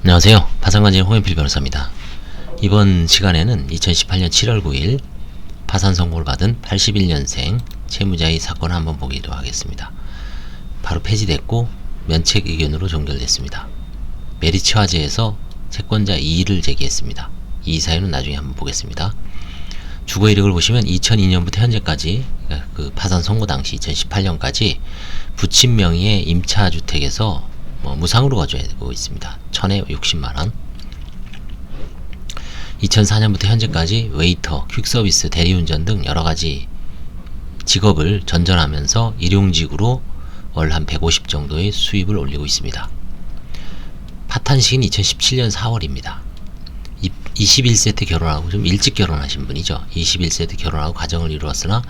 안녕하세요. 파산관진 홍현필 변호사입니다. 이번 시간에는 2018년 7월 9일 파산 선고를 받은 81년생 채무자의 사건을 한번 보기로 하겠습니다. 바로 폐지됐고 면책 의견으로 종결됐습니다. 메리츠 화재에서 채권자 이의를 제기했습니다. 이 사유는 나중에 한번 보겠습니다. 주거 이력을 보시면 2002년부터 현재까지, 그 파산 선고 당시 2018년까지 부친 명의의 임차주택에서 무상으로 거주하고 있습니다. 1060만원. 2004년부터 현재까지 웨이터, 퀵서비스, 대리운전 등 여러가지 직업을 전전하면서 일용직으로 월 한 150 정도의 수입을 올리고 있습니다. 파탄 시기는 2017년 4월입니다. 21세 때 결혼하고 좀 일찍 결혼하신 분이죠. 21세 때 결혼하고 가정을 이루었으나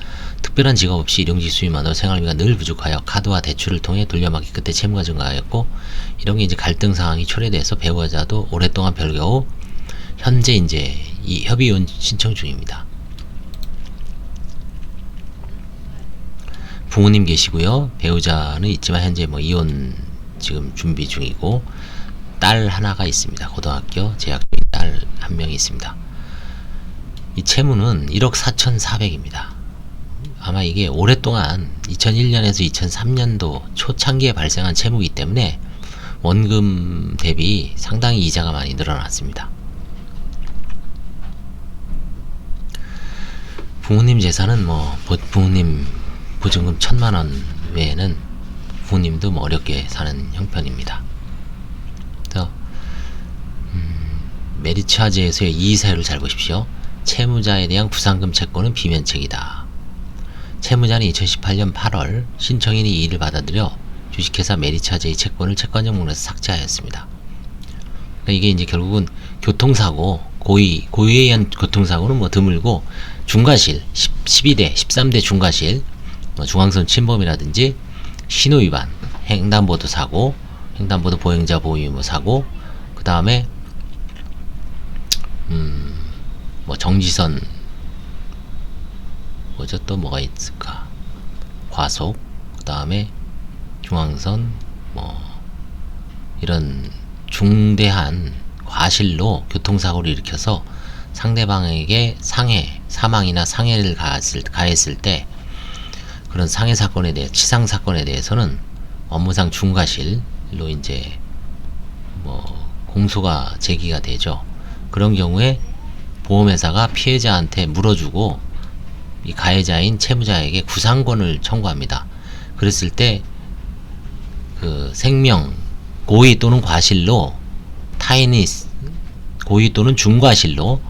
특별한 직업 없이 일용직 수입만으로 생활비가 늘 부족하여 카드와 대출을 통해 돌려막기 끝에 채무가 증가하였고, 이런 게 이제 갈등 상황이 초래돼서 배우자도 오랫동안 별거 후 현재 이제 이 협의혼 신청 중입니다. 부모님 계시고요. 배우자는 있지만 현재 이혼 지금 준비 중이고, 딸 하나가 있습니다. 고등학교 재학 중인 딸 한 명이 있습니다. 이 채무는 1억 4,400입니다. 아마 이게 오랫동안 2001년에서 2003년도 초창기에 발생한 채무이기 때문에 원금 대비 상당히 이자가 많이 늘어났습니다. 부모님 재산은 부모님 보증금 1000만원 외에는 부모님도 어렵게 사는 형편입니다. 그래서 메리츠 화재에서의 이의 사유를 잘 보십시오. 채무자에 대한 구상금 채권은 비면책이다. 채무자는 2018년 8월 신청인이 이의를 받아들여 주식회사 메리츠 화재의 채권을 채권적 목록에서 삭제하였습니다. 그러니까 이게 이제 결국은 교통사고, 고의에 의한 교통사고는 드물고, 중과실, 12대, 13대 중과실, 중앙선 침범이라든지 신호위반, 횡단보도 사고, 횡단보도 보행자 보호 의무 사고, 그 다음에 정지선, 또 뭐가 있을까? 과속, 그 다음에 중앙선, 이런 중대한 과실로 교통사고를 일으켜서 상대방에게 상해, 사망이나 상해를 가했을 때, 그런 상해 사건에 대해, 치상 사건에 대해서는 업무상 중과실로 이제 공소가 제기가 되죠. 그런 경우에 보험회사가 피해자한테 물어주고 이 가해자인 채무자에게 구상권을 청구합니다. 그랬을 때 그 생명, 고의 또는 과실로 타인의 고의 또는 중과실로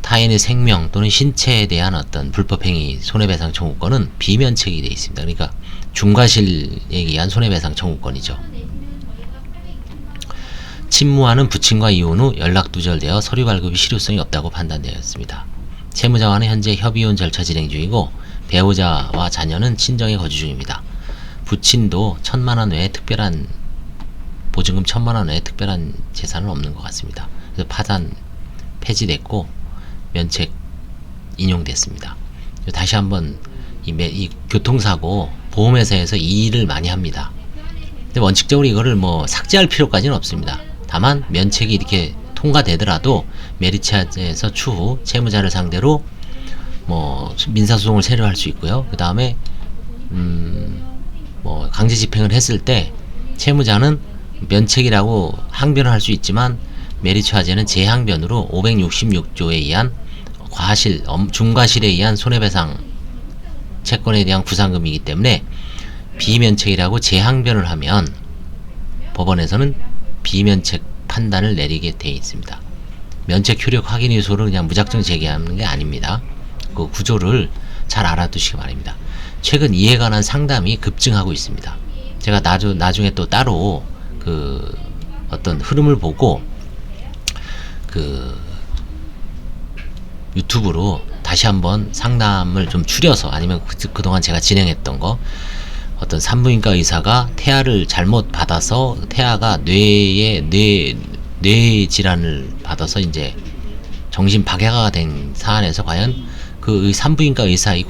타인의 생명 또는 신체에 대한 어떤 불법행위 손해배상 청구권은 비면책이 되어 있습니다. 그러니까 중과실에 의한 손해배상 청구권이죠. 친무와는 부친과 이혼 후 연락 두절되어 서류 발급이 실효성이 없다고 판단되었습니다. 채무자와는 현재 협의혼 절차 진행 중이고, 배우자와 자녀는 친정에 거주 중입니다. 부친도 1000만원 외에 특별한 보증금 1000만원 외에 특별한 재산은 없는 것 같습니다. 그래서 파산 폐지됐고 면책 인용됐습니다. 다시 한번 이 교통사고 보험회사에서 이의를 많이 합니다. 근데 원칙적으로 이거를 삭제할 필요까지는 없습니다. 다만 면책이 이렇게 통과되더라도 메리츠에서 추후 채무자를 상대로 민사소송을 체류할 수 있고요. 그 다음에 강제집행을 했을 때 채무자는 면책이라고 항변을 할 수 있지만, 메리츠 화재는 재항변으로 566조에 의한 과실, 중과실에 의한 손해배상 채권에 대한 구상금이기 때문에 비면책이라고 재항변을 하면 법원에서는 비면책 판단을 내리게 되어 있습니다. 면책 효력 확인 요소를 그냥 무작정 제기하는 게 아닙니다. 그 구조를 잘 알아두시기 바랍니다. 최근 이에 관한 상담이 급증하고 있습니다. 제가 나중에 또 따로 그 어떤 흐름을 보고 그 유튜브로 다시 한번 상담을 좀 줄여서, 아니면 그동안 제가 진행했던 거, 어떤 산부인과 의사가 태아를 잘못 받아서 태아가 뇌 질환을 받아서 이제 정신 박약화가 된 사안에서 과연 그 산부인과 의사의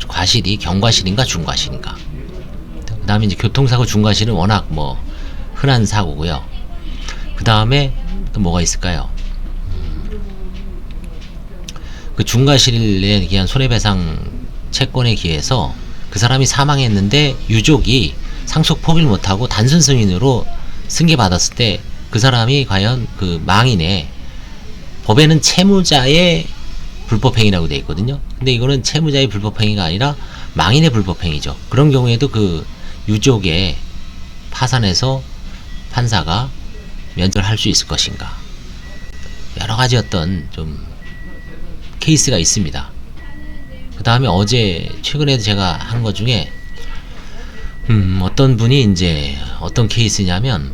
과실이 경과실인가 중과실인가. 그 다음에 이제 교통사고 중과실은 워낙 흔한 사고고요. 그 다음에 또 뭐가 있을까요? 그 중과실에 기한 손해배상 채권에 기해서 그 사람이 사망했는데 유족이 상속 포기를 못하고 단순 승인으로 승계받았을 때 그 사람이 과연 그 망인의, 법에는 채무자의 불법행위라고 되어 있거든요. 근데 이거는 채무자의 불법행위가 아니라 망인의 불법행위죠. 그런 경우에도 그 유족의 파산해서 판사가 면제를 할 수 있을 것인가, 여러 가지 어떤 좀 케이스가 있습니다. 그 다음에 어제 최근에 제가 한 것 중에 어떤 분이 이제 어떤 케이스냐면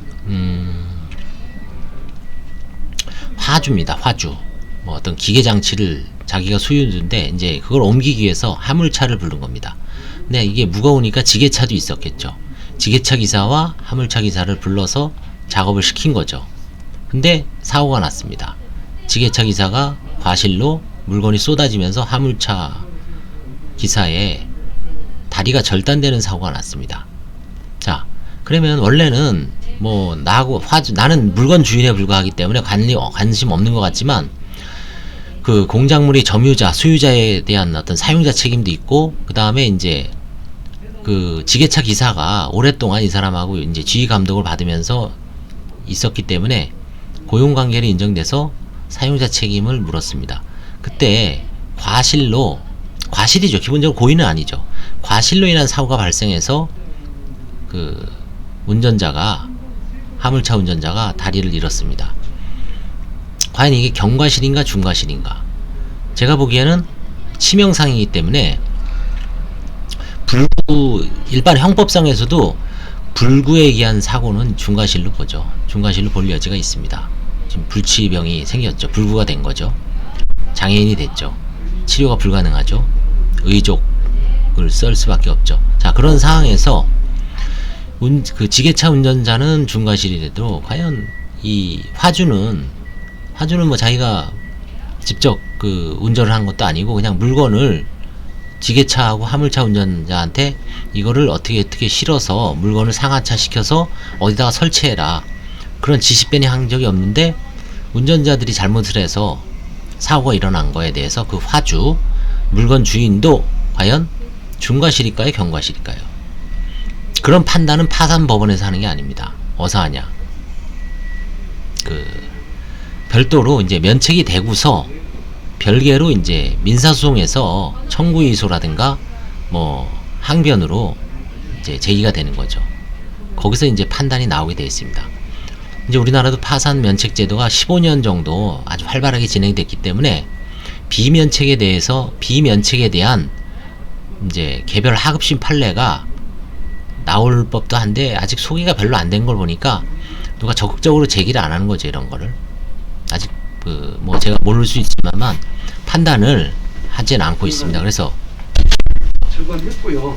화주입니다. 화주. 뭐 어떤 기계 장치를 자기가 소유주인데 이제 그걸 옮기기 위해서 화물차를 부른 겁니다. 근데 이게 무거우니까 지게차도 있었겠죠. 지게차 기사와 화물차 기사를 불러서 작업을 시킨 거죠. 근데 사고가 났습니다. 지게차 기사가 과실로 물건이 쏟아지면서 화물차 기사의 다리가 절단되는 사고가 났습니다. 자, 그러면 원래는 뭐 나는 물건 주인에 불과하기 때문에 관심 없는 것 같지만 그 공작물의 점유자, 소유자에 대한 어떤 사용자 책임도 있고, 그 다음에 이제 그 지게차 기사가 오랫동안 이 사람하고 이제 지휘 감독을 받으면서 있었기 때문에 고용관계를 인정돼서 사용자 책임을 물었습니다. 그때 과실이죠. 기본적으로 고의는 아니죠. 과실로 인한 사고가 발생해서 그 화물차 운전자가 다리를 잃었습니다. 과연 이게 경과실인가 중과실인가? 제가 보기에는 치명상이기 때문에 일반 형법상에서도 불구에 의한 사고는 중과실로 보죠. 중과실로 볼 여지가 있습니다. 지금 불치병이 생겼죠. 불구가 된 거죠. 장애인이 됐죠. 치료가 불가능하죠. 의족을 쓸 수밖에 없죠. 자, 그런 상황에서 그 지게차 운전자는 중과실이라도 과연 이 화주는 뭐 자기가 직접 그 운전을 한 것도 아니고 그냥 물건을 지게차하고 화물차 운전자한테 이거를 어떻게 실어서 물건을 상하차 시켜서 어디다가 설치해라, 그런 지시변이 한 적이 없는데 운전자들이 잘못을 해서 사고가 일어난 거에 대해서 그 화주 물건 주인도 과연 중과실일까요, 경과실일까요? 그런 판단은 파산법원에서 하는 게 아닙니다. 어디서 하냐? 별도로 이제 면책이 되고서 별개로 이제 민사소송에서 청구이소라든가 뭐 항변으로 이제 제기가 되는 거죠. 거기서 이제 판단이 나오게 되어 있습니다. 이제 우리나라도 파산 면책 제도가 15년 정도 아주 활발하게 진행됐기 때문에 비면책에 대한 이제 개별 하급심 판례가 나올 법도 한데 아직 소개가 별로 안 된 걸 보니까 누가 적극적으로 제기를 안 하는 거죠. 이런 거를 아직 뭐 제가 모를 수 있지만 판단을 하지는 않고 있습니다. 그래서 철거했고요.